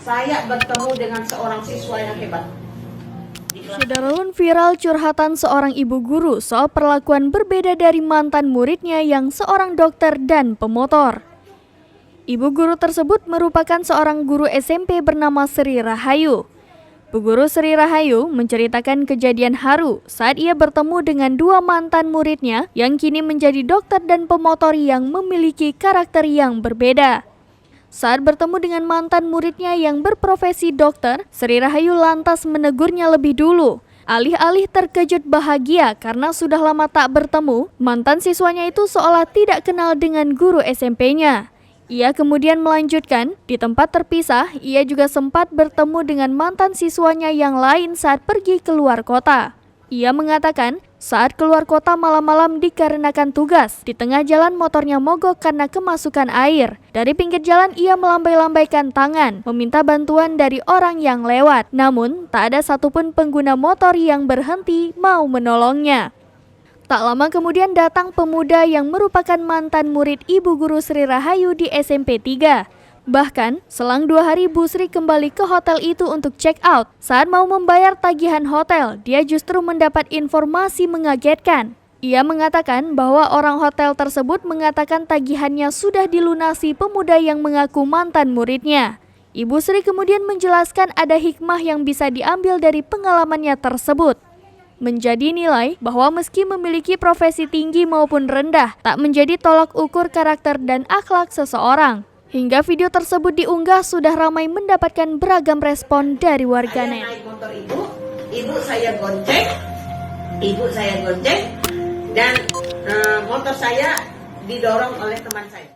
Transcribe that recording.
saya bertemu dengan seorang siswa yang hebat. Saudarawan, viral curhatan seorang ibu guru soal perlakuan berbeda dari mantan muridnya yang seorang dokter dan pemotor. Ibu guru tersebut merupakan seorang guru SMP bernama Sri Rahayu. Bu Guru Sri Rahayu menceritakan kejadian haru saat ia bertemu dengan dua mantan muridnya yang kini menjadi dokter dan pemotor yang memiliki karakter yang berbeda. Saat bertemu dengan mantan muridnya yang berprofesi dokter, Sri Rahayu lantas menegurnya lebih dulu. Alih-alih terkejut bahagia karena sudah lama tak bertemu, mantan siswanya itu seolah tidak kenal dengan guru SMP-nya. Ia kemudian melanjutkan, di tempat terpisah, ia juga sempat bertemu dengan mantan siswanya yang lain saat pergi keluar kota. Ia mengatakan, saat keluar kota malam-malam dikarenakan tugas, di tengah jalan motornya mogok karena kemasukan air. Dari pinggir jalan ia melambai-lambaikan tangan, meminta bantuan dari orang yang lewat. Namun, tak ada satupun pengguna motor yang berhenti mau menolongnya. Tak lama kemudian datang pemuda yang merupakan mantan murid Ibu Guru Sri Rahayu di SMP 3. Bahkan, selang 2 hari Bu Sri kembali ke hotel itu untuk check out. Saat mau membayar tagihan hotel, dia justru mendapat informasi mengagetkan. Ia mengatakan bahwa orang hotel tersebut mengatakan tagihannya sudah dilunasi pemuda yang mengaku mantan muridnya. Ibu Sri kemudian menjelaskan ada hikmah yang bisa diambil dari pengalamannya tersebut. Menjadi nilai bahwa meski memiliki profesi tinggi maupun rendah, tak menjadi tolak ukur karakter dan akhlak seseorang. Hingga video tersebut diunggah sudah ramai mendapatkan beragam respon dari warganet. Saya naik motor ibu saya gonceng, dan motor saya didorong oleh teman saya.